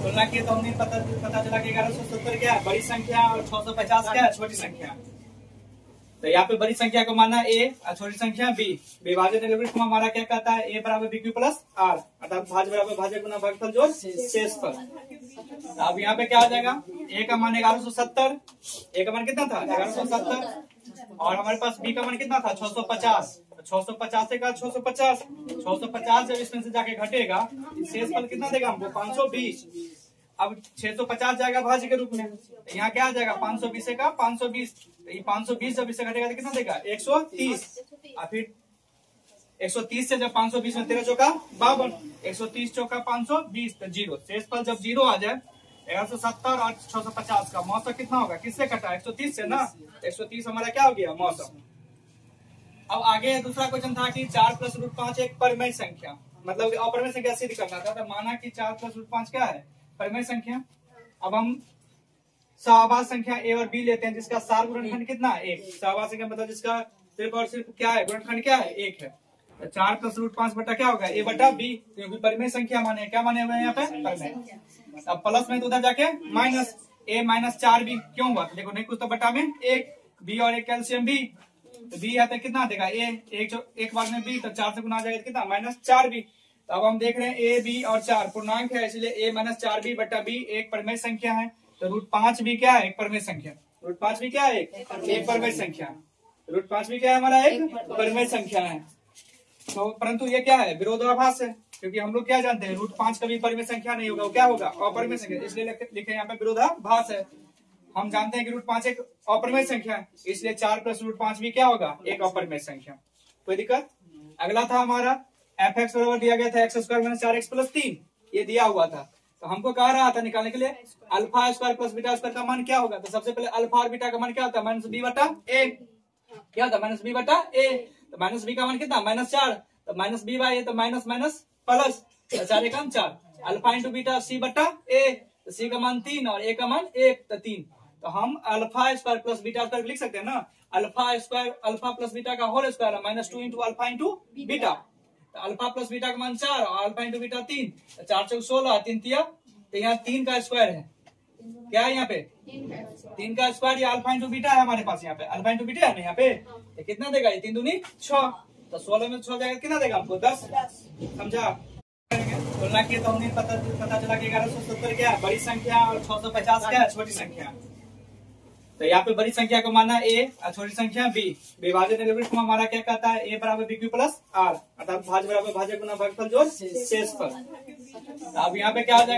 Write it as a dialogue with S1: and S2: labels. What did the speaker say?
S1: तुलना किए तो हमने पता चला कि 1170 क्या है बड़ी संख्या और 650 क्या है छोटी संख्या। तो यहाँ पे बड़ी संख्या को माना ए और छोटी संख्या बी। विभाजन एल्गोरिथम हमारा क्या कहता है, ए बराबर बी क्यू प्लस आर, अर्थात भाज्य बराबर भाज्य गुना भागफल जोड़ शेषफल। अब यहाँ पे क्या आ जाएगा, ए का मान 1170, ए का मान कितना था 1170 और हमारे पास बी का मान कितना था 650। 650 से का 650 जब इसमें से जाके घटेगा शेषफल कितना देगा हमको 520। अब 650 जाएगा भाज्य के रूप में, तो यहाँ क्या आ जाएगा 520 से का 520, तो ये 520 जब इससे घटेगा तो कितना देगा 130। और फिर 130 से जब 520 में 13 चौका 52, 130 चौका 520 तो जीरो। शेषफल जब जीरो आ जाए 1170 और 650 का मौसम कितना होगा, किससे कटा 130 से ना, 130 हमारा क्या हो गया मौसम। अब आगे दूसरा क्वेश्चन था कि 4 + √5 एक परिमेय संख्या, मतलब अपरिमेय संख्या सिद्ध करना था। तो माना कि 4 + √5 क्या है परिमेय संख्या। अब हम सहवास संख्या ए और बी लेते हैं जिसका सार गुणनखंड कितना है 1। सहवास संख्या मतलब जिसका सिर्फ और सिर्फ क्या है गुणनखंड क्या है 1 है। तो 4 + √5 बटा क्या होगा a बटा b, क्योंकि परिमेय संख्या माने क्या माने हुए यहाँ पे परिमेय। अब प्लस में तो उधर जाके माइनस a - 4b क्यों हुआ, तो देखो नहीं कुछ तो बटा में 1 b और 1 कैल्शियम b, तो b आता है कितना देगा a, एक बार में b, तो 4 से गुना जाएगा कितना -4b। तो अब हम देख रहे हैं a b और 4 पूर्णांक है, इसलिए a - 4b बटा b एक परिमेय संख्या है। तो √5 भी क्या है एक परिमेय संख्या, √5 भी क्या है एक परिमेय संख्या, √5 भी क्या है हमारा एक परिमेय संख्या है। तो परंतु ये क्या है विरोधाभास है, क्योंकि हम लोग क्या जानते हैं √5 कभी परिमेय संख्या नहीं होगा, वो क्या होगा अपरिमेय संख्या, इसलिए लिखे यहाँ पे विरोधाभास है। हम जानते हैं कि √5 एक अपरिमेय संख्या है, इसलिए 4 + √5 भी क्या होगा एक अपरिमेय संख्या। कोई दिक्कत। अगला था हमारा fx बराबर दिया गया था x² - 4x + 3, ये दिया हुआ था। तो हमको कह रहा था निकालने के लिए α² + β² का मान क्या होगा। तो सबसे पहले अल्फा और बीटा का मान क्या होता है -b बटा a, क्या होता है -b बटा a। तो -b का मान कितना -4, तो -b बाई a, तो माइनस माइनस प्लस 4 एकम 4, अल्फा × बीटा c बटा a, तो c का मान 3 और a का मान 1 तो 3। तो हम α² + β² लिख सकते हैं ना, अल्फा प्लस बीटा का होल स्क्वायर है -2 × अल्फा × बीटा। तो अल्फा प्लस बीटा का मान 4 और अल्फा × बीटा 3, तो 4 × 16 3 तिया, तो यहाँ 3 का स्क्वायर है, क्या है यहाँ पे 3 का स्क्वायर, या अल्फा × बीटा है हमारे पास, यहाँ पे अल्फा × बीटा है ना यहाँ पे, तो कितना देगा ये 3 दूनी 6, तो 16 में 6 जाएगा कितना देगा हमको 10। समझा। तुलना किए तो हमने पता चला कि 1170 क्या है बड़ी संख्या और 650 क्या है छोटी संख्या। तो यहाँ पे बड़ी संख्या को माना a और छोटी संख्या b। विभाजन एल्गोरिथम हमारा क्या कहता है a बराबर b क्यू प्लस आर, अर्थात भाज्य बराबर भाज्य गुना भागफल जोड़ शेषफल। अब यहाँ पे क्या आ जाएगा